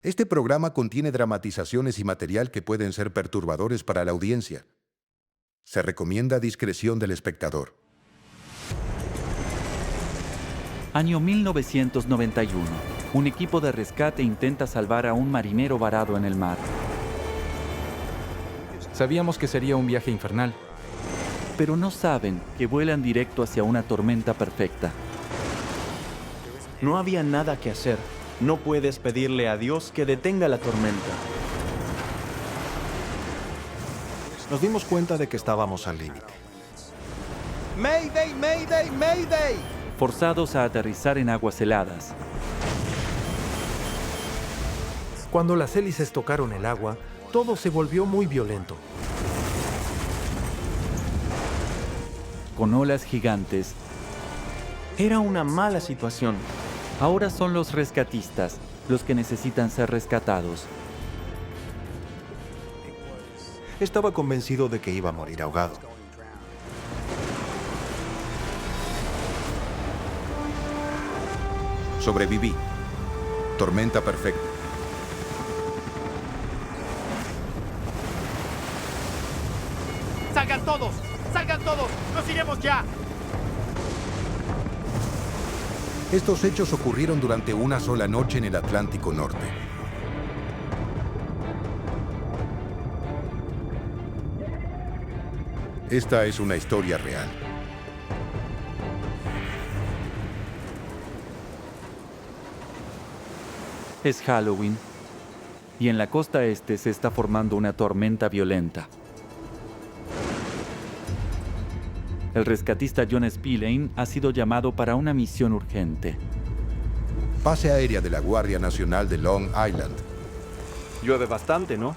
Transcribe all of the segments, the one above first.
Este programa contiene dramatizaciones y material que pueden ser perturbadores para la audiencia. Se recomienda discreción del espectador. Año 1991. Un equipo de rescate intenta salvar a un marinero varado en el mar. Sabíamos que sería un viaje infernal. Pero no saben que vuelan directo hacia una tormenta perfecta. No había nada que hacer. No puedes pedirle a Dios que detenga la tormenta. Nos dimos cuenta de que estábamos al límite. ¡Mayday, mayday, mayday! Forzados a aterrizar en aguas heladas. Cuando las hélices tocaron el agua, todo se volvió muy violento. Con olas gigantes, Era una mala situación. ahora son los rescatistas los que necesitan ser rescatados. Estaba convencido de que iba a morir ahogado. Sobreviví. Tormenta perfecta. ¡Salgan todos! ¡Salgan todos! ¡Nos iremos ya! Estos hechos ocurrieron durante una sola noche en el Atlántico Norte. Esta es una historia real. Es Halloween. Y en la costa este se está formando una tormenta violenta. El rescatista John Spillane ha sido llamado para una misión urgente. Base aérea de la Guardia Nacional de Long Island. Llueve bastante, ¿no?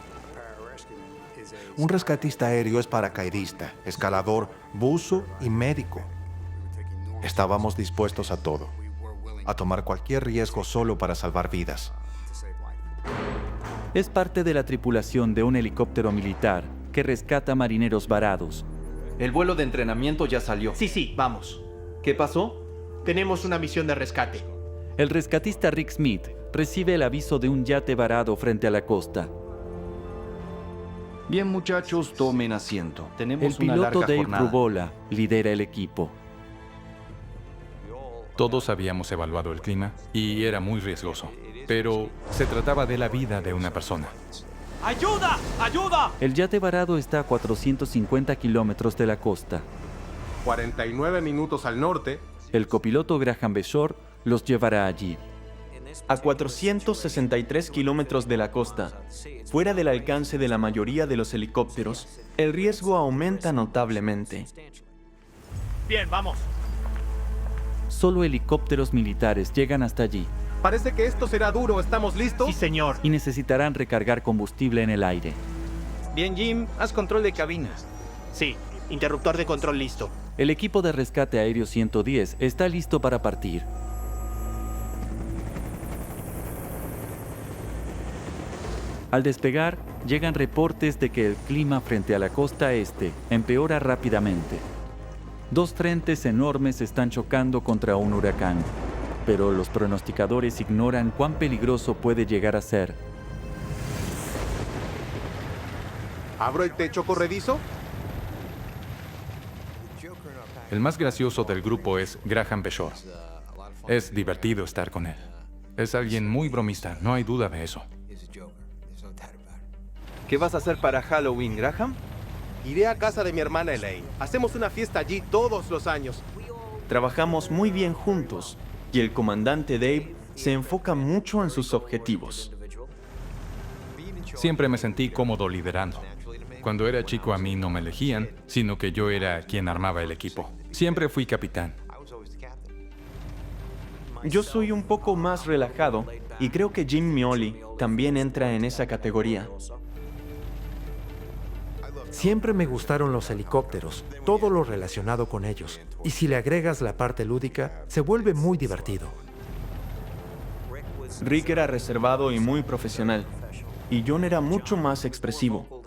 Un rescatista aéreo es paracaidista, escalador, buzo y médico. Estábamos dispuestos a todo, a tomar cualquier riesgo solo para salvar vidas. Es parte de la tripulación de un helicóptero militar que rescata marineros varados. El vuelo de entrenamiento ya salió. Sí, vamos. ¿Qué pasó? Tenemos una misión de rescate. El rescatista Rick Smith recibe el aviso de un yate varado frente a la costa. Bien, muchachos, tomen asiento. El Tenemos una piloto larga Dave jornada. Rubola lidera el equipo. Todos habíamos evaluado el clima y era muy riesgoso. Pero se trataba de la vida de una persona. ¡Ayuda! ¡Ayuda! El yate varado está a 450 kilómetros de la costa. 49 minutos al norte. El copiloto Graham Beshore los llevará allí. A 463 kilómetros de la costa, fuera del alcance de la mayoría de los helicópteros, el riesgo aumenta notablemente. Bien, vamos. Solo helicópteros militares llegan hasta allí Parece que esto será duro. ¿Estamos listos? Sí, señor. y necesitarán recargar combustible en el aire. Bien, Jim, haz control de cabina. Sí, interruptor de control listo. El equipo de rescate aéreo 110 está listo para partir. Al despegar, llegan reportes de que el clima frente a la costa este empeora rápidamente. Dos frentes enormes están chocando contra un huracán, pero los pronosticadores ignoran cuán peligroso puede llegar a ser. ¿Abro el techo corredizo? El más gracioso del grupo es Graham Beshore. Es divertido estar con él. Es alguien muy bromista, no hay duda de eso. ¿Qué vas a hacer para Halloween, Graham? Iré a casa de mi hermana Elaine. Hacemos una fiesta allí todos los años. Trabajamos muy bien juntos y el comandante Dave se enfoca mucho en sus objetivos. Siempre me sentí cómodo liderando. Cuando era chico a mí no me elegían, sino que yo era quien armaba el equipo. Siempre fui capitán. Yo soy un poco más relajado y creo que Jim Mioli también entra en esa categoría. Siempre me gustaron los helicópteros, todo lo relacionado con ellos. Y si le agregas la parte lúdica, se vuelve muy divertido. Rick era reservado y muy profesional, y John era mucho más expresivo.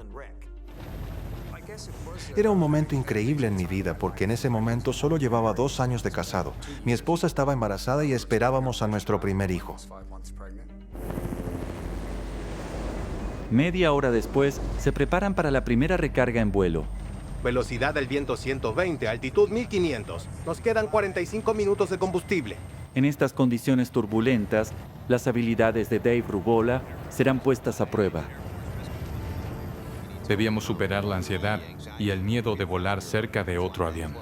Era un momento increíble en mi vida porque en ese momento solo llevaba 2 años de casado. Mi esposa estaba embarazada y esperábamos a nuestro primer hijo. Media hora después, se preparan para la primera recarga en vuelo. Velocidad del viento 120, altitud 1500. Nos quedan 45 minutos de combustible. En estas condiciones turbulentas, las habilidades de Dave Rubola serán puestas a prueba. Debíamos superar la ansiedad y el miedo de volar cerca de otro avión.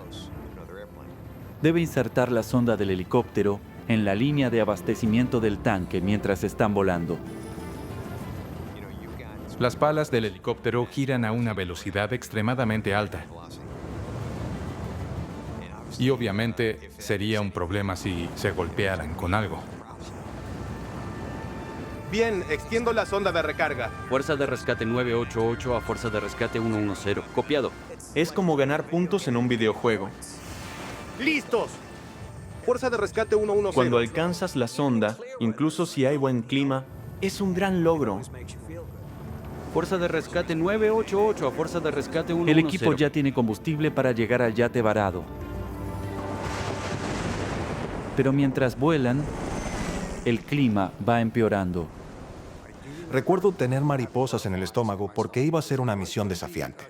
Debe insertar la sonda del helicóptero en la línea de abastecimiento del tanque mientras están volando. Las palas del helicóptero giran a una velocidad extremadamente alta. Y obviamente sería un problema si se golpearan con algo. Bien, extiendo la sonda de recarga. Fuerza de rescate 988 a fuerza de rescate 110. Copiado. Es como ganar puntos en un videojuego. ¡Listos! Fuerza de rescate 110. Cuando alcanzas la sonda, incluso si hay buen clima, es un gran logro. Fuerza de rescate 988 a fuerza de rescate 110. El equipo ya tiene combustible para llegar al yate varado. Pero mientras vuelan, el clima va empeorando. Recuerdo tener mariposas en el estómago porque iba a ser una misión desafiante.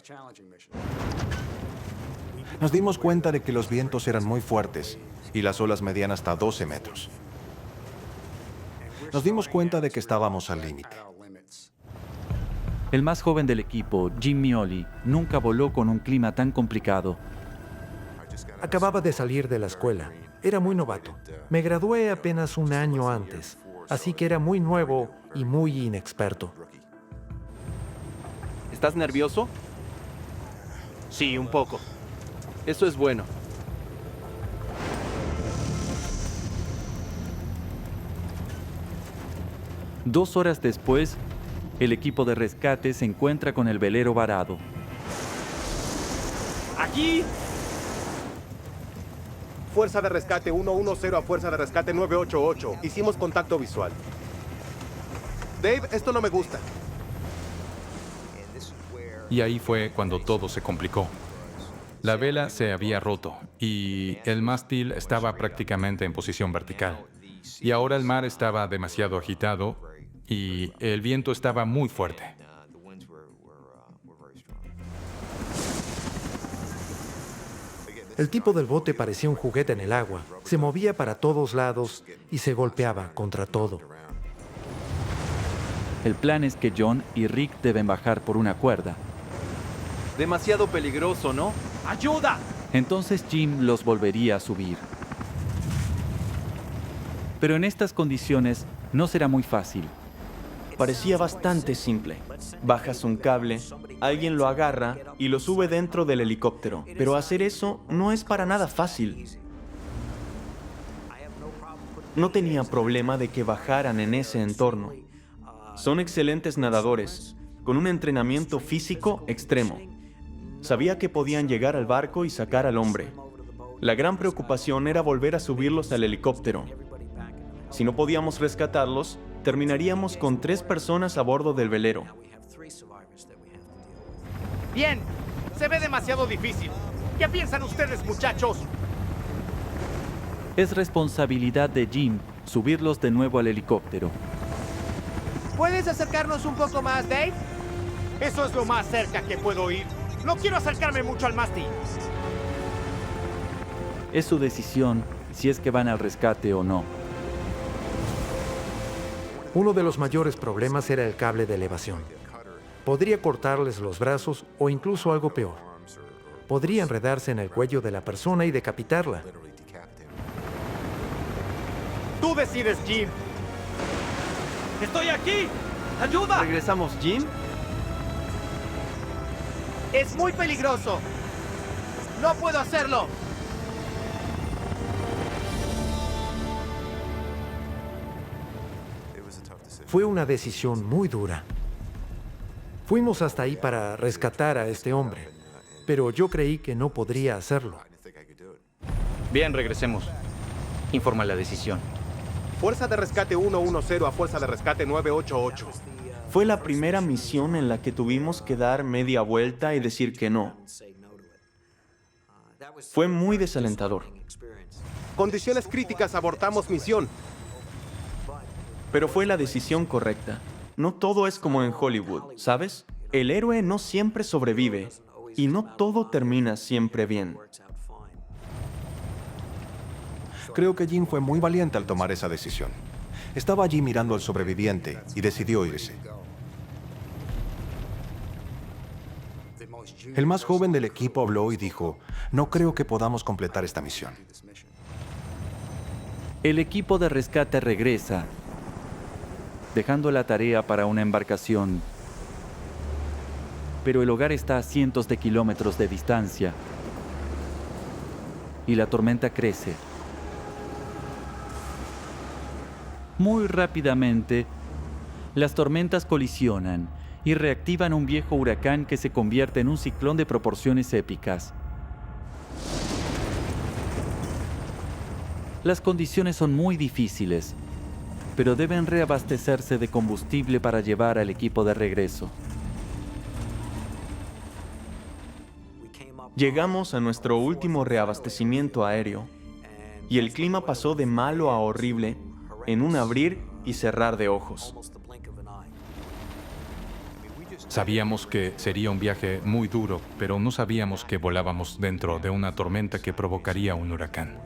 Nos dimos cuenta de que los vientos eran muy fuertes y las olas medían hasta 12 metros. Nos dimos cuenta de que estábamos al límite. El más joven del equipo, Jim Mioli, nunca voló con un clima tan complicado. Acababa de salir de la escuela. Era muy novato. Me gradué apenas un año antes, así que era muy nuevo y muy inexperto. ¿Estás nervioso? Sí, un poco. Eso es bueno. Dos horas después, el equipo de rescate se encuentra con el velero varado. ¡Aquí! Fuerza de rescate 110 a fuerza de rescate 988. Hicimos contacto visual. Dave, esto no me gusta. Y ahí fue cuando todo se complicó. La vela se había roto y el mástil estaba prácticamente en posición vertical. Y ahora el mar estaba demasiado agitado y el viento estaba muy fuerte. El tipo del bote parecía un juguete en el agua. Se movía para todos lados y se golpeaba contra todo. El plan es que John y Rick deben bajar por una cuerda. Demasiado peligroso, ¿no? ¡Ayuda! Entonces Jim los volvería a subir. Pero en estas condiciones no será muy fácil. Parecía bastante simple. Bajas un cable, alguien lo agarra y lo sube dentro del helicóptero. Pero hacer eso no es para nada fácil. No tenía problema de que bajaran en ese entorno. Son excelentes nadadores, con un entrenamiento físico extremo. Sabía que podían llegar al barco y sacar al hombre. La gran preocupación era volver a subirlos al helicóptero. Si no podíamos rescatarlos, terminaríamos con 3 personas a bordo del velero. Bien, se ve demasiado difícil. ¿Qué piensan ustedes, muchachos? Es responsabilidad de Jim subirlos de nuevo al helicóptero. ¿Puedes acercarnos un poco más, Dave? Eso es lo más cerca que puedo ir. No quiero acercarme mucho al mástil. Es su decisión si es que van al rescate o no. Uno de los mayores problemas era el cable de elevación. Podría cortarles los brazos o incluso algo peor. Podría enredarse en el cuello de la persona y decapitarla. Tú decides, Jim. ¡Estoy aquí! ¡Ayuda! ¿Regresamos, Jim? ¡Es muy peligroso! ¡No puedo hacerlo! Fue una decisión muy dura. Fuimos hasta ahí para rescatar a este hombre, pero yo creí que no podría hacerlo. Bien, regresemos. Informa la decisión. Fuerza de rescate 110 a fuerza de rescate 988. Fue la primera misión en la que tuvimos que dar media vuelta y decir que no. Fue muy desalentador. Condiciones críticas, abortamos misión. Pero fue la decisión correcta. No todo es como en Hollywood, ¿sabes? El héroe no siempre sobrevive y no todo termina siempre bien. Creo que Jim fue muy valiente al tomar esa decisión. Estaba allí mirando al sobreviviente y decidió irse. El más joven del equipo habló y dijo, no creo que podamos completar esta misión. El equipo de rescate regresa, dejando la tarea para una embarcación. Pero el hogar está a cientos de kilómetros de distancia y la tormenta crece. Muy rápidamente, las tormentas colisionan y reactivan un viejo huracán que se convierte en un ciclón de proporciones épicas. Las condiciones son muy difíciles, pero deben reabastecerse de combustible para llevar al equipo de regreso. Llegamos a nuestro último reabastecimiento aéreo y el clima pasó de malo a horrible en un abrir y cerrar de ojos. Sabíamos que sería un viaje muy duro, pero no sabíamos que volábamos dentro de una tormenta que provocaría un huracán.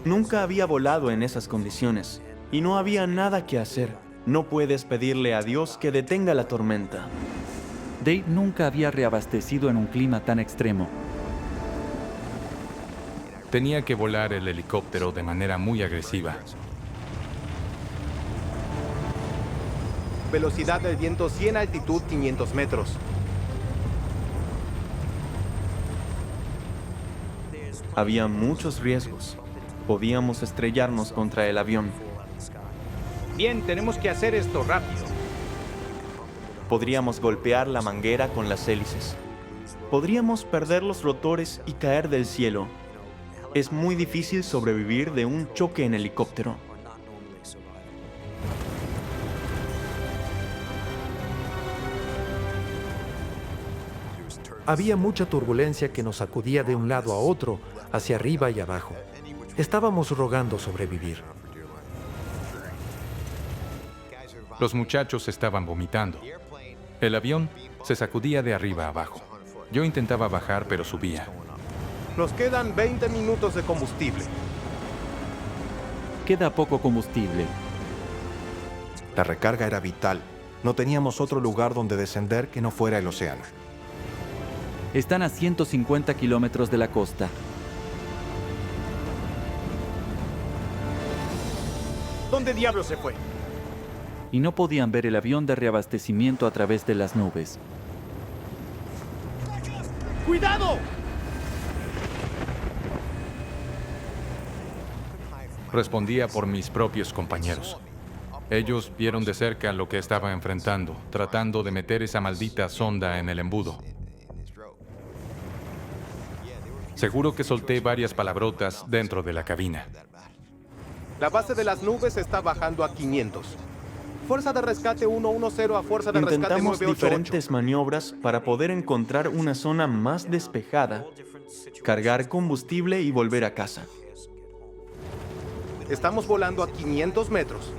Nunca había volado en esas condiciones y no había nada que hacer. No puedes pedirle a Dios que detenga la tormenta. Dave nunca había reabastecido en un clima tan extremo. Tenía que volar el helicóptero de manera muy agresiva. Velocidad del viento 100, altitud 500 metros. Había muchos riesgos. Podíamos estrellarnos contra el avión. Bien, tenemos que hacer esto rápido. Podríamos golpear la manguera con las hélices. Podríamos perder los rotores y caer del cielo. Es muy difícil sobrevivir de un choque en helicóptero. Había mucha turbulencia que nos sacudía de un lado a otro, hacia arriba y abajo. Estábamos rogando sobrevivir. Los muchachos estaban vomitando. El avión se sacudía de arriba a abajo. Yo intentaba bajar, pero subía. Nos quedan 20 minutos de combustible. Queda poco combustible. La recarga era vital. No teníamos otro lugar donde descender que no fuera el océano. Están a 150 kilómetros de la costa. ¿Dónde diablos se fue? Y no podían ver el avión de reabastecimiento a través de las nubes. ¡Cuidado! Respondía por mis propios compañeros. Ellos vieron de cerca lo que estaba enfrentando, tratando de meter esa maldita sonda en el embudo. Seguro que solté varias palabrotas dentro de la cabina. La base de las nubes está bajando a 500. Fuerza de rescate 110 a fuerza de rescate Intentamos 988. diferentes maniobras para poder encontrar una zona más despejada, cargar combustible y volver a casa. Estamos volando a 500 metros.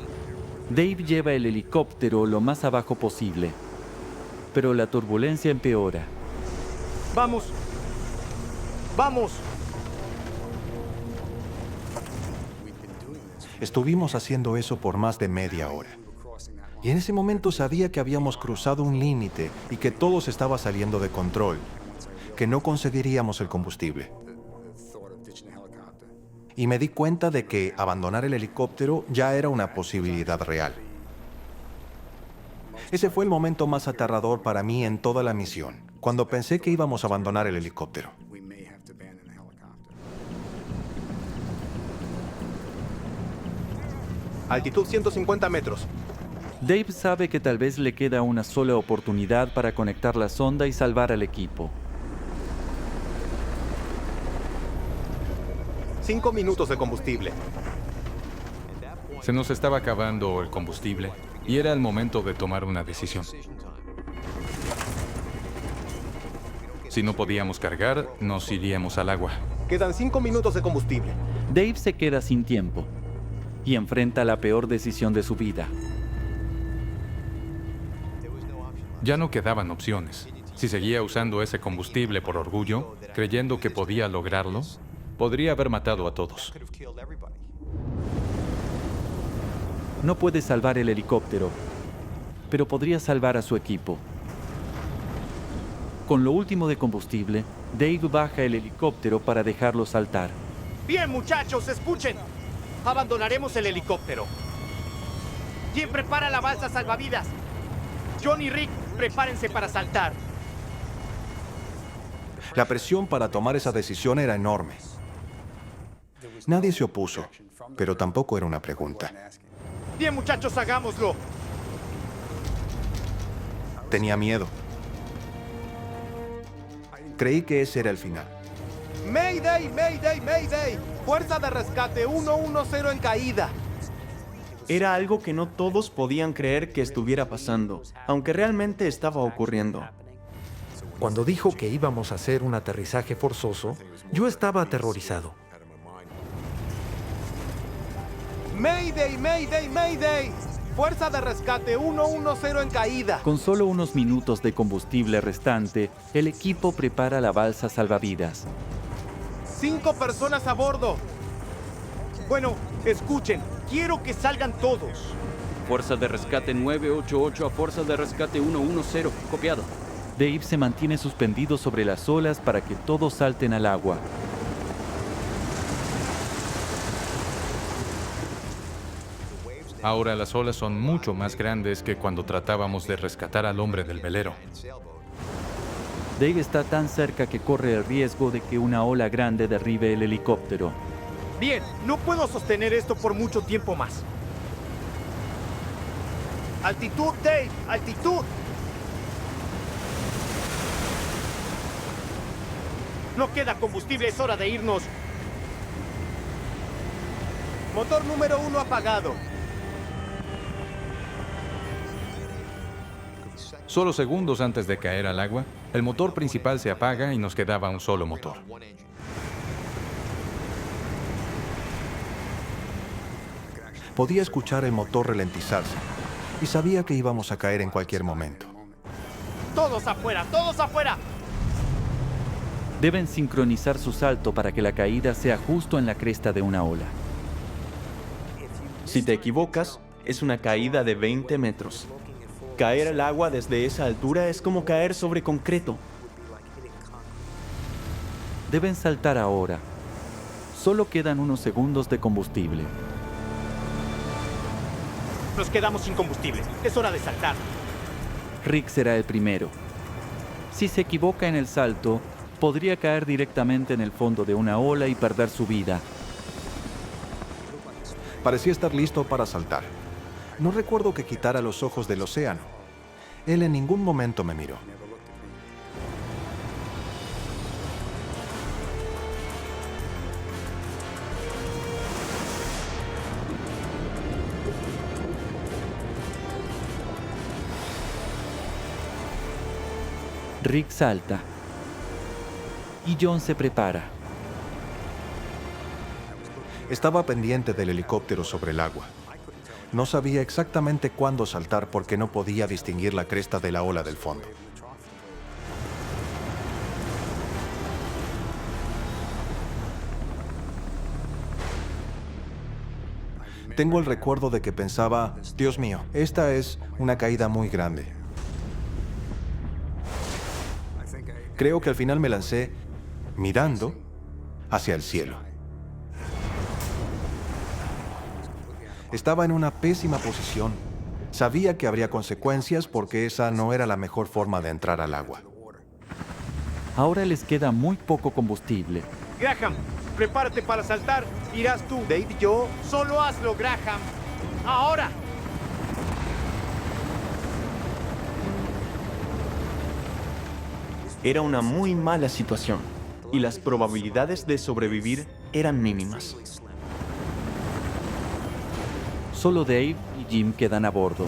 Dave lleva el helicóptero lo más abajo posible, pero la turbulencia empeora. ¡Vamos! ¡Vamos! Estuvimos haciendo eso por más de media hora. Y en ese momento sabía que habíamos cruzado un límite y que todo se estaba saliendo de control, que no conseguiríamos el combustible. Y me di cuenta de que abandonar el helicóptero ya era una posibilidad real. Ese fue el momento más aterrador para mí en toda la misión, cuando pensé que íbamos a abandonar el helicóptero. Altitud 150 metros. Dave sabe que tal vez le queda una sola oportunidad para conectar la sonda y salvar al equipo. 5 minutos de combustible. Se nos estaba acabando el combustible y era el momento de tomar una decisión. Si no podíamos cargar, nos iríamos al agua. Quedan 5 minutos de combustible. Dave se queda sin tiempo y enfrenta la peor decisión de su vida. Ya no quedaban opciones. Si seguía usando ese combustible por orgullo, creyendo que podía lograrlo, podría haber matado a todos. No puede salvar el helicóptero, pero podría salvar a su equipo. Con lo último de combustible, Dave baja el helicóptero para dejarlo saltar. Bien, muchachos, escuchen. Abandonaremos el helicóptero. ¿Quién prepara la balsa salvavidas? John y Rick, prepárense para saltar. La presión para tomar esa decisión era enorme. Nadie se opuso, pero tampoco era una pregunta. Bien, muchachos, hagámoslo. Tenía miedo. Creí que ese era el final. Mayday, Mayday, Mayday. Fuerza de rescate 110 en caída. Era algo que no todos podían creer que estuviera pasando, aunque realmente estaba ocurriendo. Cuando dijo que íbamos a hacer un aterrizaje forzoso, yo estaba aterrorizado. Mayday, Mayday, Mayday. Fuerza de rescate 110 en caída. Con solo unos minutos de combustible restante, el equipo prepara la balsa salvavidas. 5 personas a bordo. Bueno, escuchen. Quiero que salgan todos. Fuerza de rescate 988 a fuerza de rescate 110. Copiado. Dave se mantiene suspendido sobre las olas para que todos salten al agua. Ahora las olas son mucho más grandes que cuando tratábamos de rescatar al hombre del velero. Dave está tan cerca que corre el riesgo de que una ola grande derribe el helicóptero. Bien, no puedo sostener esto por mucho tiempo más. Altitud, Dave, altitud. No queda combustible, es hora de irnos. Motor número 1 apagado. Solo segundos antes de caer al agua, el motor principal se apaga y nos quedaba un solo motor. Podía escuchar el motor ralentizarse y sabía que íbamos a caer en cualquier momento. Todos afuera, todos afuera. Deben sincronizar su salto para que la caída sea justo en la cresta de una ola. Si te equivocas, es una caída de 20 metros. Caer al agua desde esa altura es como caer sobre concreto. Deben saltar ahora. Solo quedan unos segundos de combustible. Nos quedamos sin combustible. Es hora de saltar. Rick será el primero. Si se equivoca en el salto, podría caer directamente en el fondo de una ola y perder su vida. Parecía estar listo para saltar. No recuerdo que quitara los ojos del océano. Él en ningún momento me miró. Rick salta. Y John se prepara. Estaba pendiente del helicóptero sobre el agua. No sabía exactamente cuándo saltar porque no podía distinguir la cresta de la ola del fondo. Tengo el recuerdo de que pensaba, Dios mío, esta es una caída muy grande. Creo que al final me lancé mirando hacia el cielo. Estaba en una pésima posición. Sabía que habría consecuencias porque esa no era la mejor forma de entrar al agua. Ahora les queda muy poco combustible. Graham, prepárate para saltar. Irás tú. Dave y yo. Solo hazlo, Graham. Ahora. Era una muy mala situación y las probabilidades de sobrevivir eran mínimas. Solo Dave y Jim quedan a bordo.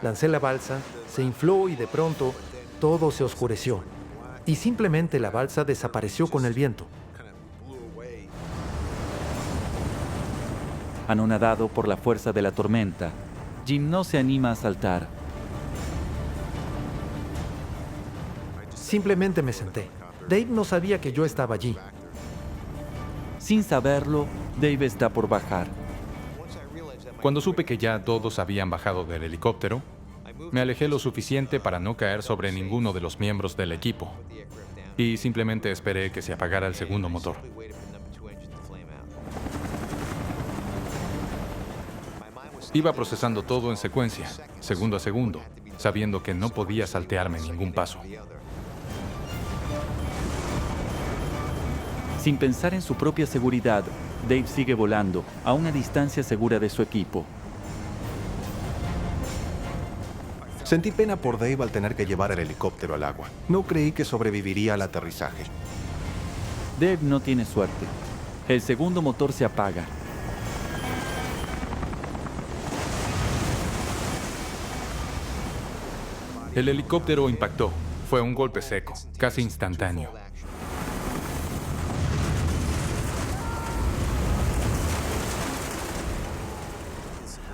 Lancé la balsa, se infló y de pronto todo se oscureció. Y simplemente la balsa desapareció con el viento. Anonadado por la fuerza de la tormenta, Jim no se anima a saltar. Simplemente me senté. Dave no sabía que yo estaba allí. Sin saberlo, Dave está por bajar. Cuando supe que ya todos habían bajado del helicóptero, me alejé lo suficiente para no caer sobre ninguno de los miembros del equipo y simplemente esperé que se apagara el segundo motor. Iba procesando todo en secuencia, segundo a segundo, sabiendo que no podía saltearme ningún paso. Sin pensar en su propia seguridad, Dave sigue volando a una distancia segura de su equipo. Sentí pena por Dave al tener que llevar el helicóptero al agua. No creí que sobreviviría al aterrizaje. Dave no tiene suerte. El segundo motor se apaga. El helicóptero impactó. Fue un golpe seco, casi instantáneo.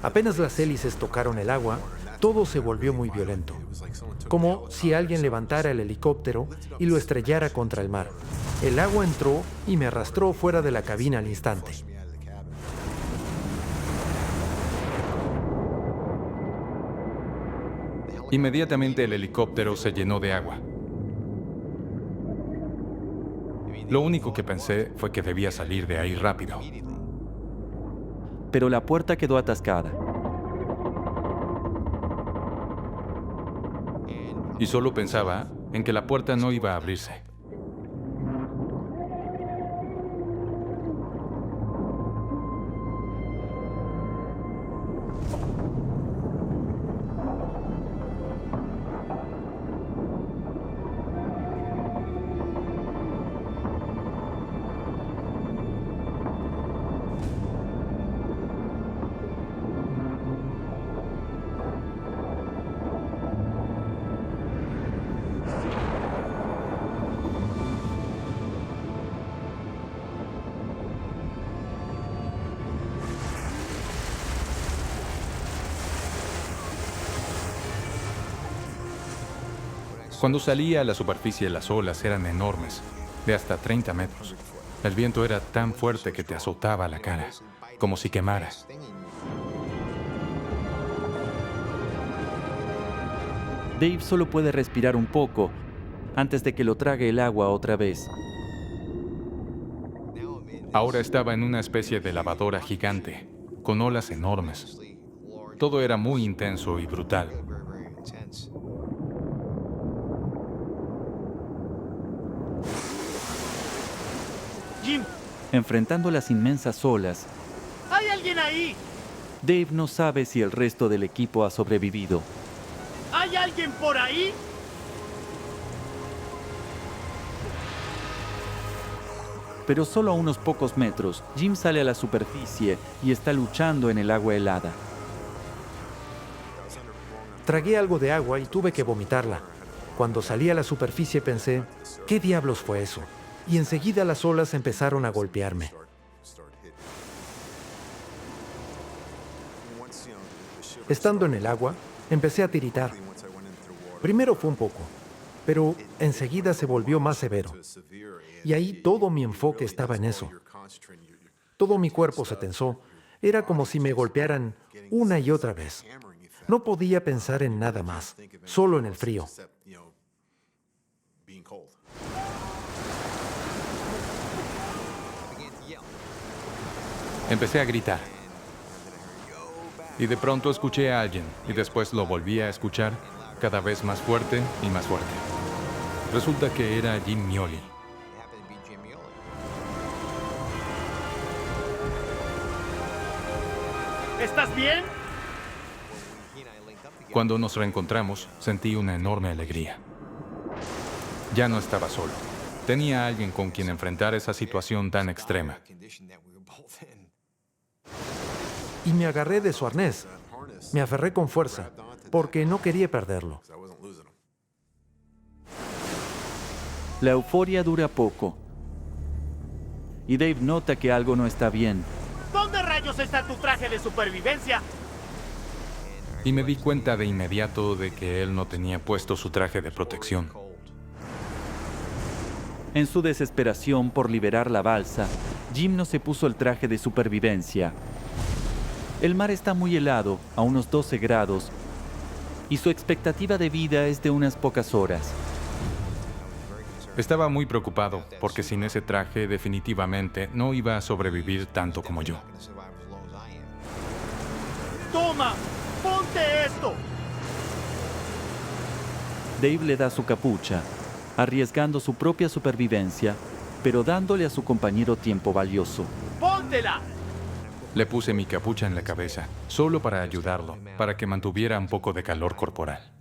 Apenas las hélices tocaron el agua, todo se volvió muy violento. Como si alguien levantara el helicóptero y lo estrellara contra el mar. El agua entró y me arrastró fuera de la cabina al instante. Inmediatamente el helicóptero se llenó de agua. Lo único que pensé fue que debía salir de ahí rápido. Pero la puerta quedó atascada. Y solo pensaba en que la puerta no iba a abrirse. Cuando salía a la superficie, las olas eran enormes, de hasta 30 metros. El viento era tan fuerte que te azotaba la cara, como si quemara. Dave solo puede respirar un poco antes de que lo trague el agua otra vez. Ahora estaba en una especie de lavadora gigante, con olas enormes. Todo era muy intenso y brutal. Jim, Enfrentando las inmensas olas, ¿hay alguien ahí? Dave no sabe si el resto del equipo ha sobrevivido. ¿Hay alguien por ahí? Pero solo a unos pocos metros, Jim sale a la superficie y está luchando en el agua helada. Tragué algo de agua y tuve que vomitarla. Cuando salí a la superficie pensé, ¿qué diablos fue eso? Y enseguida las olas empezaron a golpearme. Estando en el agua, empecé a tiritar. Primero fue un poco, pero enseguida se volvió más severo. Y ahí todo mi enfoque estaba en eso. Todo mi cuerpo se tensó. Era como si me golpearan una y otra vez. No podía pensar en nada más, solo en el frío. Empecé a gritar. Y de pronto escuché a alguien, y después lo volví a escuchar, cada vez más fuerte y más fuerte. Resulta que era Jim Mioli. ¿Estás bien? Cuando nos reencontramos, sentí una enorme alegría. Ya no estaba solo. Tenía a alguien con quien enfrentar esa situación tan extrema. Y me agarré de su arnés. Me aferré con fuerza. porque no quería perderlo. La euforia dura poco. Y Dave nota que algo no está bien. ¿Dónde rayos está tu traje de supervivencia? Y me di cuenta de inmediato de que él no tenía puesto su traje de protección. En su desesperación por liberar la balsa, Jim no se puso el traje de supervivencia. El mar está muy helado, a unos 12 grados, y su expectativa de vida es de unas pocas horas. Estaba muy preocupado, porque sin ese traje definitivamente no iba a sobrevivir tanto como yo. ¡Toma! ¡Ponte esto! Dave le da su capucha, arriesgando su propia supervivencia, pero dándole a su compañero tiempo valioso. ¡Póntela! Le puse mi capucha en la cabeza, solo para ayudarlo, para que mantuviera un poco de calor corporal.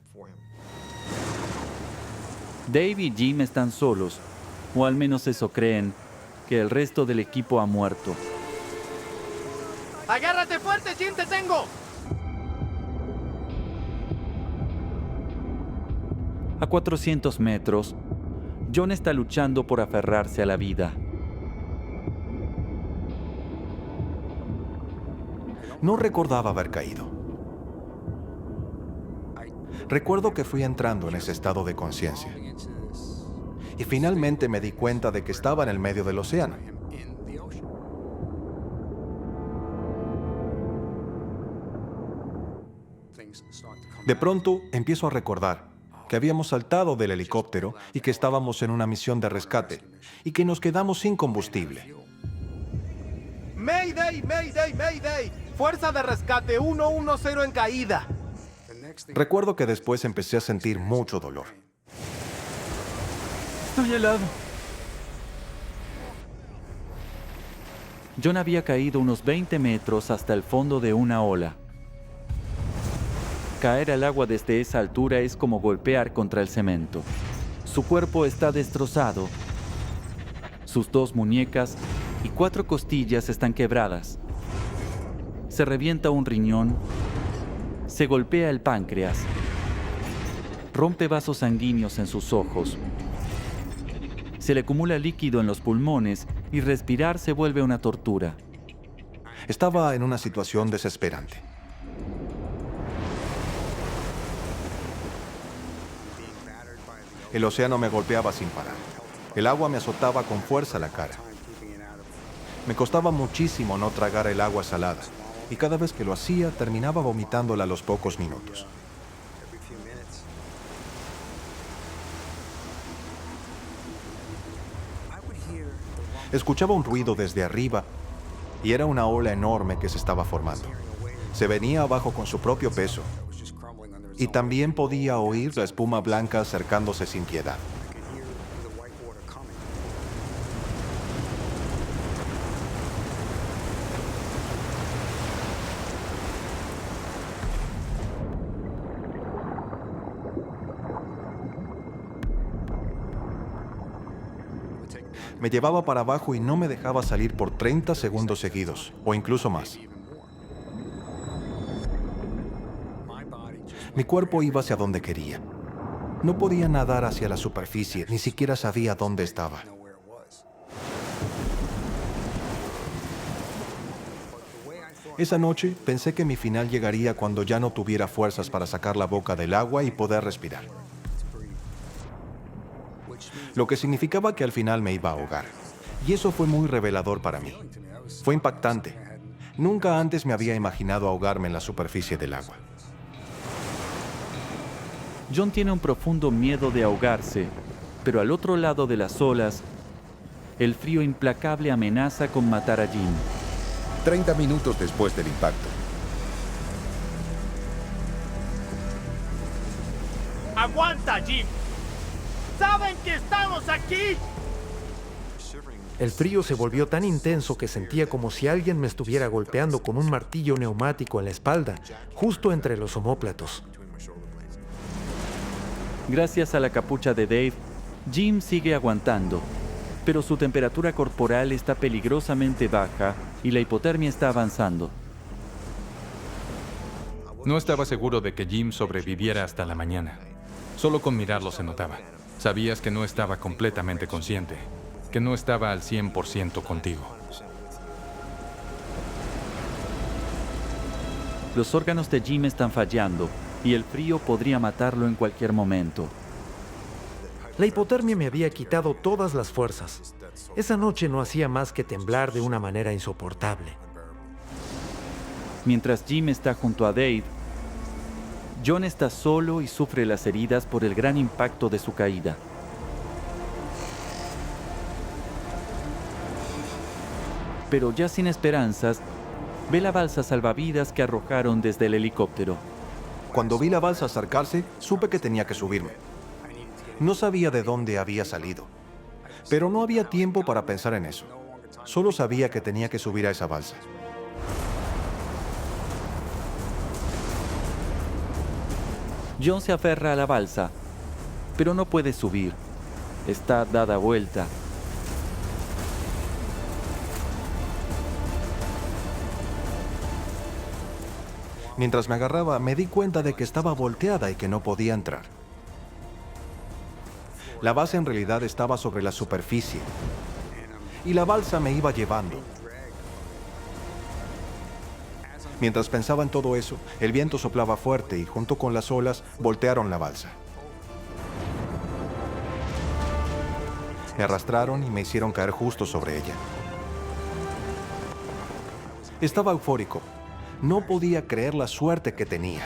Dave y Jim están solos, o al menos eso creen, que el resto del equipo ha muerto. ¡Agárrate fuerte, Jim! ¡Te tengo! A 400 metros, John está luchando por aferrarse a la vida. No recordaba haber caído. Recuerdo que fui entrando en ese estado de conciencia. Y finalmente me di cuenta de que estaba en el medio del océano. De pronto empiezo a recordar que habíamos saltado del helicóptero y que estábamos en una misión de rescate y que nos quedamos sin combustible. ¡Mayday, mayday, mayday! Fuerza de rescate 110 en caída. Recuerdo que después empecé a sentir mucho dolor. Estoy helado. John había caído unos 20 metros hasta el fondo de una ola. Caer al agua desde esa altura es como golpear contra el cemento. Su cuerpo está destrozado. Sus 2 muñecas y 4 costillas están quebradas. Se revienta un riñón. Se golpea el páncreas. Rompe vasos sanguíneos en sus ojos. Se le acumula líquido en los pulmones y respirar se vuelve una tortura. Estaba en una situación desesperante. El océano me golpeaba sin parar. El agua me azotaba con fuerza la cara. Me costaba muchísimo no tragar el agua salada, y cada vez que lo hacía terminaba vomitándola a los pocos minutos. Escuchaba un ruido desde arriba y era una ola enorme que se estaba formando. Se venía abajo con su propio peso y también podía oír la espuma blanca acercándose sin piedad. Me llevaba para abajo y no me dejaba salir por 30 segundos seguidos, o incluso más. Mi cuerpo iba hacia donde quería. No podía nadar hacia la superficie, ni siquiera sabía dónde estaba. Esa noche pensé que mi final llegaría cuando ya no tuviera fuerzas para sacar la boca del agua y poder respirar. Lo que significaba que al final me iba a ahogar. Y eso fue muy revelador para mí. Fue impactante. Nunca antes me había imaginado ahogarme en la superficie del agua. John tiene un profundo miedo de ahogarse, pero al otro lado de las olas, el frío implacable amenaza con matar a Jim. 30 minutos después del impacto. ¡Aguanta, Jim! ¡Saben que estamos aquí! El frío se volvió tan intenso que sentía como si alguien me estuviera golpeando con un martillo neumático en la espalda, justo entre los omóplatos. Gracias a la capucha de Dave, Jim sigue aguantando, pero su temperatura corporal está peligrosamente baja y la hipotermia está avanzando. No estaba seguro de que Jim sobreviviera hasta la mañana. Solo con mirarlo se notaba. Sabías que no estaba completamente consciente, que no estaba al 100% contigo. Los órganos de Jim están fallando y el frío podría matarlo en cualquier momento. La hipotermia me había quitado todas las fuerzas. Esa noche no hacía más que temblar de una manera insoportable. Mientras Jim está junto a Dave, John está solo y sufre las heridas por el gran impacto de su caída. Pero ya sin esperanzas, ve la balsa salvavidas que arrojaron desde el helicóptero. Cuando vi la balsa acercarse, supe que tenía que subirme. No sabía de dónde había salido, pero no había tiempo para pensar en eso. Solo sabía que tenía que subir a esa balsa. John se aferra a la balsa, pero no puede subir. Está dada vuelta. Mientras me agarraba, me di cuenta de que estaba volteada y que no podía entrar. La base en realidad estaba sobre la superficie y la balsa me iba llevando. Mientras pensaba en todo eso, el viento soplaba fuerte y junto con las olas voltearon la balsa. Me arrastraron y me hicieron caer justo sobre ella. Estaba eufórico. No podía creer la suerte que tenía.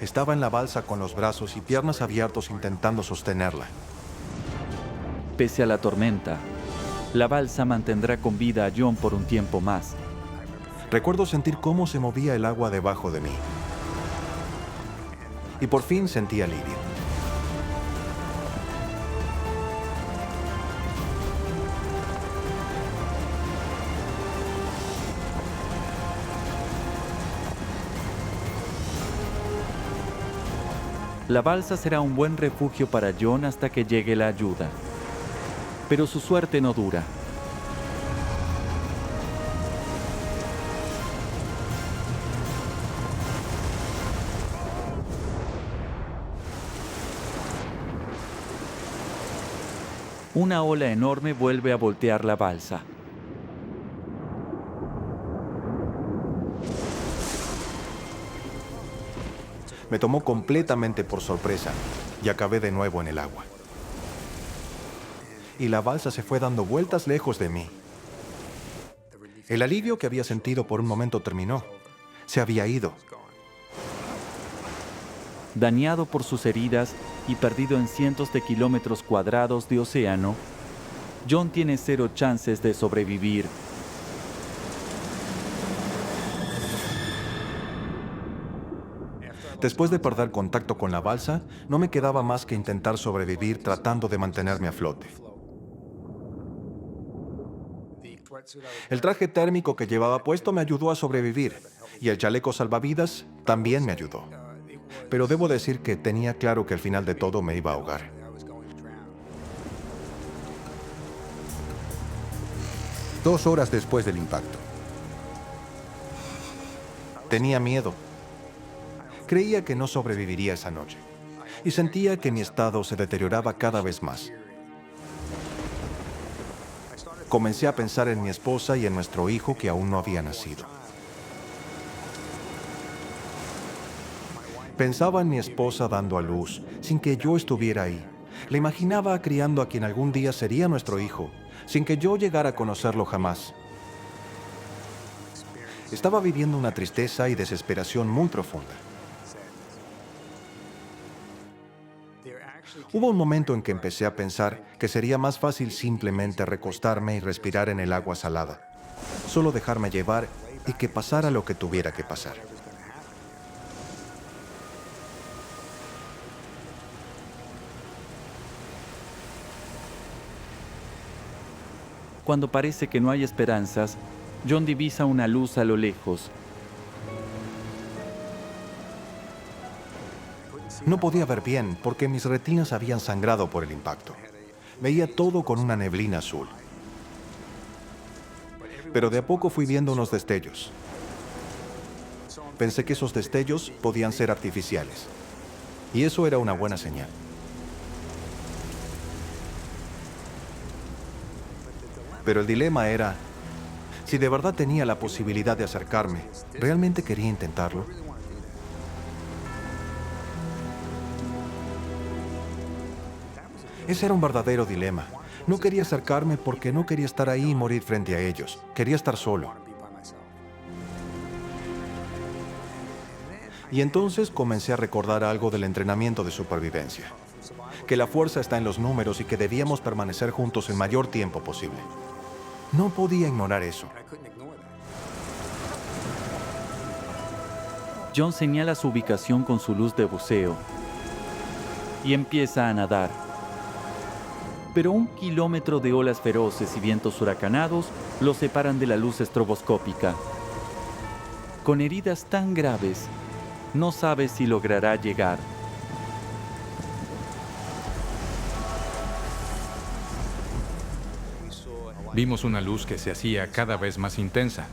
Estaba en la balsa con los brazos y piernas abiertos intentando sostenerla. Pese a la tormenta, la balsa mantendrá con vida a John por un tiempo más. Recuerdo sentir cómo se movía el agua debajo de mí. Y por fin sentí alivio. La balsa será un buen refugio para John hasta que llegue la ayuda. Pero su suerte no dura. Una ola enorme vuelve a voltear la balsa. Me tomó completamente por sorpresa y acabé de nuevo en el agua. Y la balsa se fue dando vueltas lejos de mí. El alivio que había sentido por un momento terminó. Se había ido. Dañado por sus heridas y perdido en cientos de kilómetros cuadrados de océano, John tiene 0 chances de sobrevivir. Después de perder contacto con la balsa, no me quedaba más que intentar sobrevivir tratando de mantenerme a flote. El traje térmico que llevaba puesto me ayudó a sobrevivir, y el chaleco salvavidas también me ayudó. Pero debo decir que tenía claro que al final de todo me iba a ahogar. Dos horas después del impacto. Tenía miedo. Creía que no sobreviviría esa noche, y sentía que mi estado se deterioraba cada vez más. Comencé a pensar en mi esposa y en nuestro hijo que aún no había nacido. Pensaba en mi esposa dando a luz, sin que yo estuviera ahí. La imaginaba criando a quien algún día sería nuestro hijo, sin que yo llegara a conocerlo jamás. Estaba viviendo una tristeza y desesperación muy profunda. Hubo un momento en que empecé a pensar que sería más fácil simplemente recostarme y respirar en el agua salada, solo dejarme llevar y que pasara lo que tuviera que pasar. Cuando parece que no hay esperanzas, John divisa una luz a lo lejos. No podía ver bien porque mis retinas habían sangrado por el impacto. Veía todo con una neblina azul. Pero de a poco fui viendo unos destellos. Pensé que esos destellos podían ser artificiales. Y eso era una buena señal. Pero el dilema era, si de verdad tenía la posibilidad de acercarme, ¿realmente quería intentarlo? Ese era un verdadero dilema. No quería acercarme porque no quería estar ahí y morir frente a ellos. Quería estar solo. Y entonces comencé a recordar algo del entrenamiento de supervivencia. Que la fuerza está en los números y que debíamos permanecer juntos el mayor tiempo posible. No podía ignorar eso. John señala su ubicación con su luz de buceo y empieza a nadar. Pero 1 kilómetro de olas feroces y vientos huracanados lo separan de la luz estroboscópica. Con heridas tan graves, no sabe si logrará llegar. Vimos una luz que se hacía cada vez más intensa.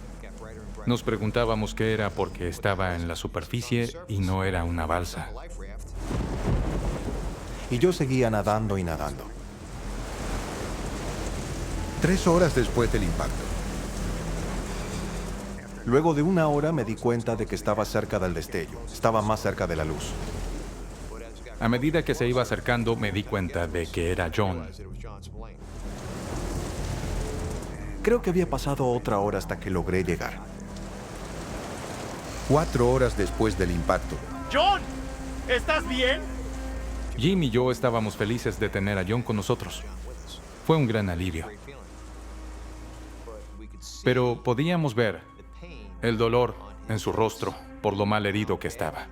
Nos preguntábamos qué era porque estaba en la superficie y no era una balsa. Y yo seguía nadando y nadando. 3 horas después del impacto. Luego de 1 hora me di cuenta de que estaba cerca del destello. Estaba más cerca de la luz. A medida que se iba acercando, me di cuenta de que era John. Creo que había pasado otra hora hasta que logré llegar. 4 horas después del impacto. ¡John! ¿Estás bien? Jim y yo estábamos felices de tener a John con nosotros. Fue un gran alivio. Pero podíamos ver el dolor en su rostro por lo mal herido que estaba.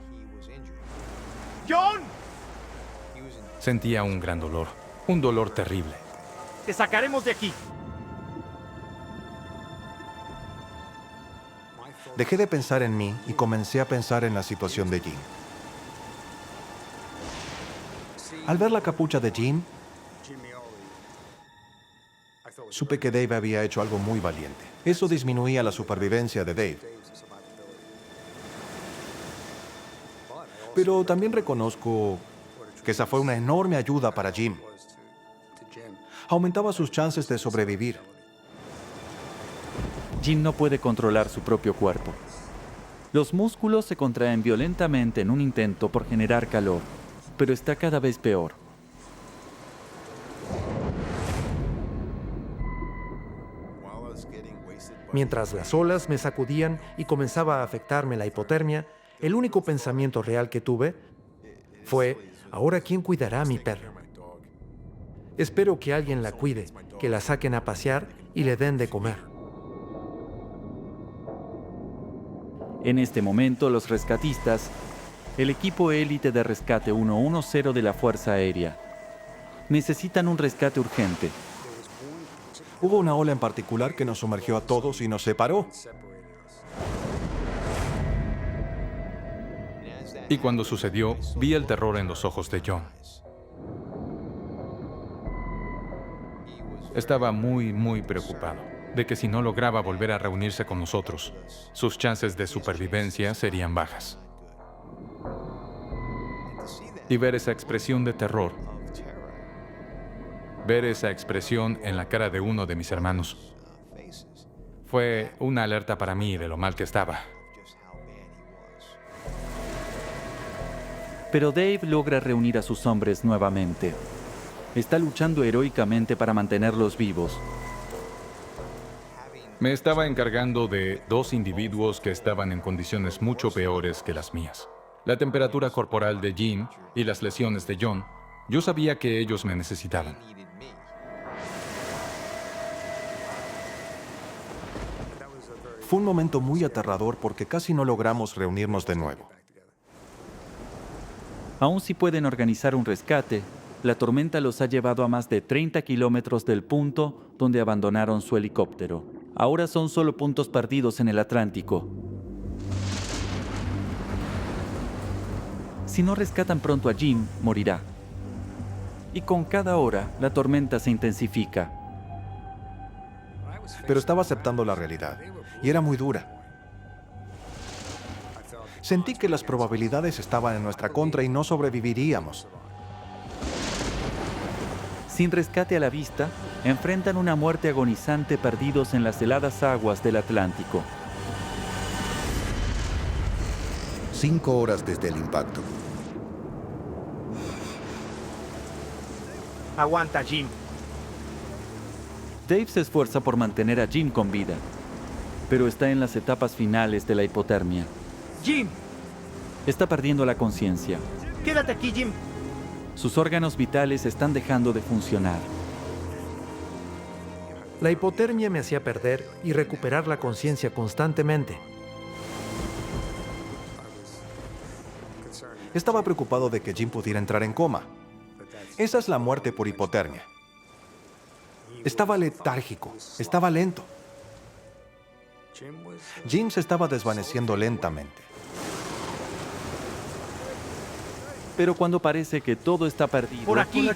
¡John! Sentía un gran dolor, un dolor terrible. Te sacaremos de aquí. Dejé de pensar en mí y comencé a pensar en la situación de Jim. Al ver la capucha de Jim, supe que Dave había hecho algo muy valiente. Eso disminuía la supervivencia de Dave. Pero también reconozco que esa fue una enorme ayuda para Jim. Aumentaba sus chances de sobrevivir. Jim no puede controlar su propio cuerpo. Los músculos se contraen violentamente en un intento por generar calor, pero está cada vez peor. Mientras las olas me sacudían y comenzaba a afectarme la hipotermia, el único pensamiento real que tuve fue, ¿ahora quién cuidará a mi perro? Espero que alguien la cuide, que la saquen a pasear y le den de comer. En este momento, los rescatistas, el equipo élite de rescate 110 de la Fuerza Aérea, necesitan un rescate urgente. Hubo una ola en particular que nos sumergió a todos y nos separó. Y cuando sucedió, vi el terror en los ojos de John. Estaba muy preocupado de que si no lograba volver a reunirse con nosotros, sus chances de supervivencia serían bajas. Y ver esa expresión de terror, ver esa expresión en la cara de uno de mis hermanos, fue una alerta para mí de lo mal que estaba. Pero Dave logra reunir a sus hombres nuevamente. Está luchando heroicamente para mantenerlos vivos. Me estaba encargando de 2 individuos que estaban en condiciones mucho peores que las mías. La temperatura corporal de Jim y las lesiones de John. Yo sabía que ellos me necesitaban. Fue un momento muy aterrador porque casi no logramos reunirnos de nuevo. Aún si pueden organizar un rescate, la tormenta los ha llevado a más de 30 kilómetros del punto donde abandonaron su helicóptero. Ahora son solo puntos perdidos en el Atlántico. Si no rescatan pronto a Jim, morirá. Y con cada hora, la tormenta se intensifica. Pero estaba aceptando la realidad, y era muy dura. Sentí que las probabilidades estaban en nuestra contra y no sobreviviríamos. Sin rescate a la vista, enfrentan una muerte agonizante perdidos en las heladas aguas del Atlántico. 5 horas desde el impacto. Aguanta, Jim. Dave se esfuerza por mantener a Jim con vida, pero está en las etapas finales de la hipotermia. Jim, Está perdiendo la conciencia. quédate aquí, Jim. Sus órganos vitales están dejando de funcionar. La hipotermia me hacía perder y recuperar la conciencia constantemente. Estaba preocupado de que Jim pudiera entrar en coma. Esa es la muerte por hipotermia. Estaba letárgico, estaba lento. Jim se estaba desvaneciendo lentamente. Pero cuando parece que todo está perdido, Por aquí.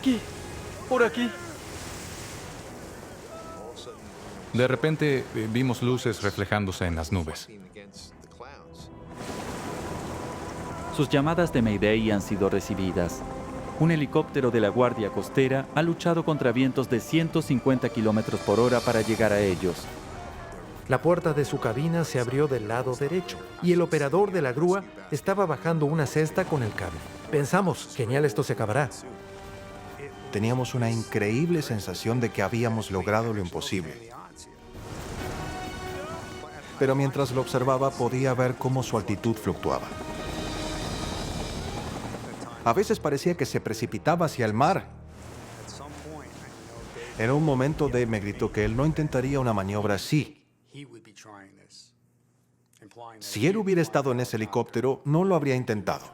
Por aquí. De repente vimos luces reflejándose en las nubes. sus llamadas de Mayday han sido recibidas. Un helicóptero de la Guardia Costera ha luchado contra vientos de 150 kilómetros por hora para llegar a ellos. La puerta de su cabina se abrió del lado derecho y el operador de la grúa estaba bajando una cesta con el cable. Pensamos, genial, esto se acabará. Teníamos una increíble sensación de que habíamos logrado lo imposible. Pero mientras lo observaba podía ver cómo su altitud fluctuaba. A veces parecía que se precipitaba hacia el mar. En un momento Dave me gritó que él no intentaría una maniobra así. Si él hubiera estado en ese helicóptero, no lo habría intentado.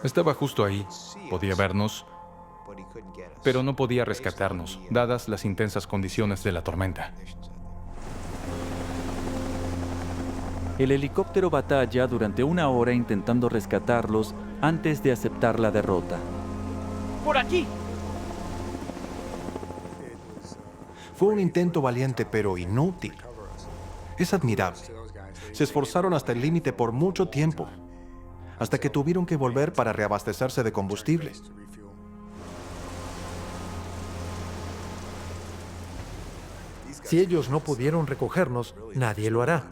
Estaba justo ahí, podía vernos, pero no podía rescatarnos, dadas las intensas condiciones de la tormenta. El helicóptero batalla durante 1 hora intentando rescatarlos antes de aceptar la derrota. ¡Por aquí! Fue un intento valiente, pero inútil. Es admirable. Se esforzaron hasta el límite por mucho tiempo, hasta que tuvieron que volver para reabastecerse de combustible. Si ellos no pudieron recogernos, nadie lo hará.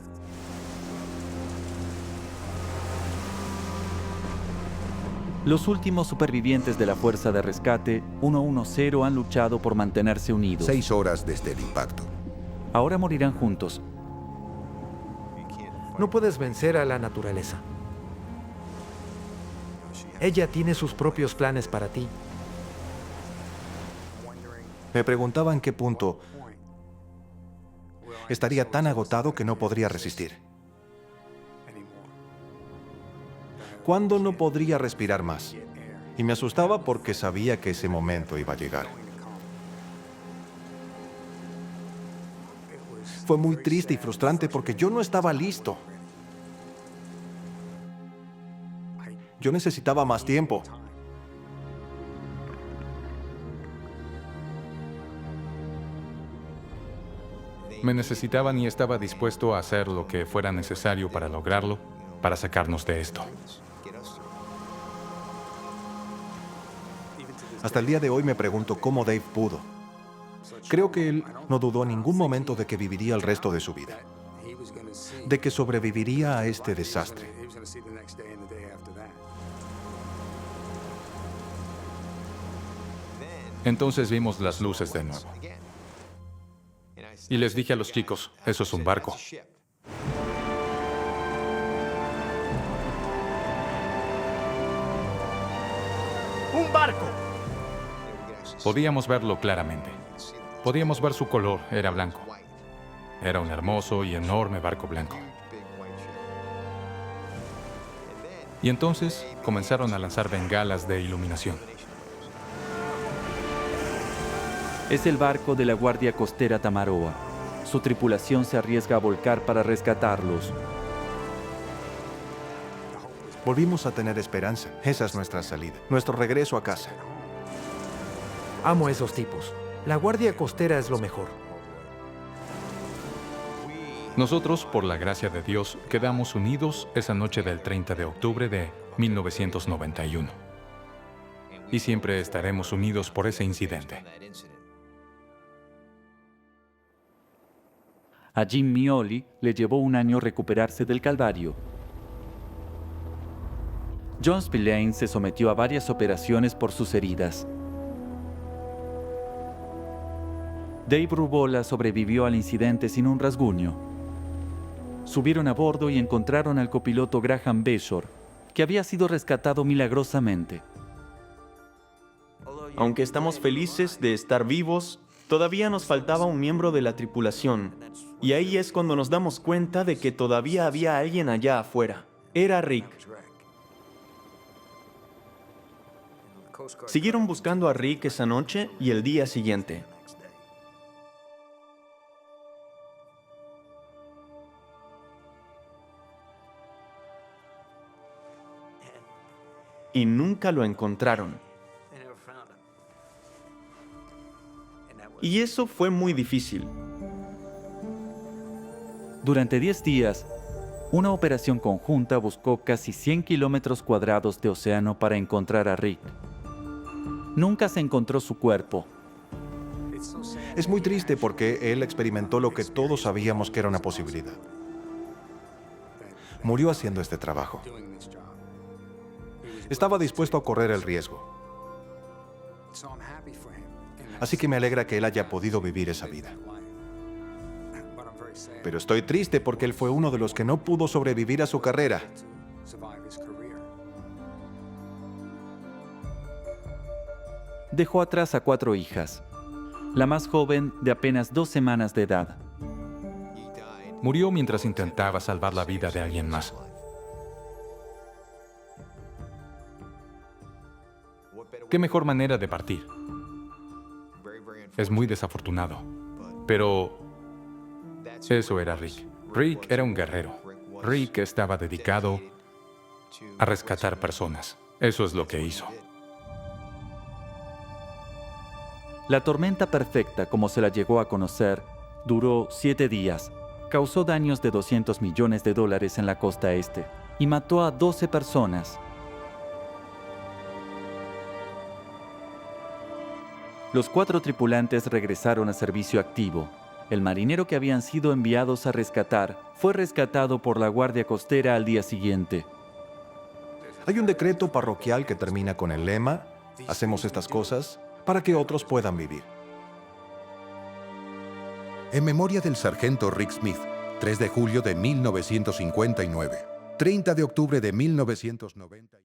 Los últimos supervivientes de la Fuerza de Rescate 110 han luchado por mantenerse unidos. 6 horas desde el impacto. Ahora morirán juntos. No puedes vencer a la naturaleza. Ella tiene sus propios planes para ti. Me preguntaba en qué punto estaría tan agotado que no podría resistir. ¿Cuándo no podría respirar más? Y me asustaba porque sabía que ese momento iba a llegar. Fue muy triste y frustrante porque yo no estaba listo. Yo necesitaba más tiempo. Me necesitaban y estaba dispuesto a hacer lo que fuera necesario para lograrlo, para sacarnos de esto. Hasta el día de hoy me pregunto cómo Dave pudo. Creo que él no dudó en ningún momento de que viviría el resto de su vida, de que sobreviviría a este desastre. Entonces vimos las luces de nuevo. Y les dije a los chicos, eso es un barco. ¡Un barco! Podíamos verlo claramente. Podíamos ver su color, era blanco. Era un hermoso y enorme barco blanco. Y entonces comenzaron a lanzar bengalas de iluminación. Es el barco de la Guardia Costera Tamaroa. Su tripulación se arriesga a volcar para rescatarlos. Volvimos a tener esperanza. Esa es nuestra salida, nuestro regreso a casa. Amo a esos tipos. La Guardia Costera es lo mejor. Nosotros, por la gracia de Dios, quedamos unidos esa noche del 30 de octubre de 1991. Y siempre estaremos unidos por ese incidente. A Jim Mioli le llevó un año recuperarse del calvario. John Spillane se sometió a varias operaciones por sus heridas. Dave Rubola sobrevivió al incidente sin un rasguño. Subieron a bordo y encontraron al copiloto Graham Beshore, que había sido rescatado milagrosamente. Aunque estamos felices de estar vivos, todavía nos faltaba un miembro de la tripulación. Y ahí es cuando nos damos cuenta de que todavía había alguien allá afuera. Era Rick. Siguieron buscando a Rick esa noche y el día siguiente. Y nunca lo encontraron. Y eso fue muy difícil. Durante 10 días, una operación conjunta buscó casi 100 kilómetros cuadrados de océano para encontrar a Rick. Nunca se encontró su cuerpo. Es muy triste porque él experimentó lo que todos sabíamos que era una posibilidad. Murió haciendo este trabajo. Estaba dispuesto a correr el riesgo. Así que me alegra que él haya podido vivir esa vida. Pero estoy triste porque él fue uno de los que no pudo sobrevivir a su carrera. Dejó atrás a 4 hijas, la más joven de apenas 2 semanas de edad. Murió mientras intentaba salvar la vida de alguien más. ¿Qué mejor manera de partir? Es muy desafortunado, pero eso era Rick. Rick era un guerrero. Rick estaba dedicado a rescatar personas. Eso es lo que hizo. La tormenta perfecta, como se la llegó a conocer, duró 7 días, causó daños de $200 millones en la costa este y mató a 12 personas. Los 4 tripulantes regresaron a servicio activo. El marinero que habían sido enviados a rescatar fue rescatado por la Guardia Costera al día siguiente. Hay un decreto parroquial que termina con el lema: hacemos estas cosas para que otros puedan vivir. En memoria del sargento Rick Smith, 3 de julio de 1959, 30 de octubre de 1990.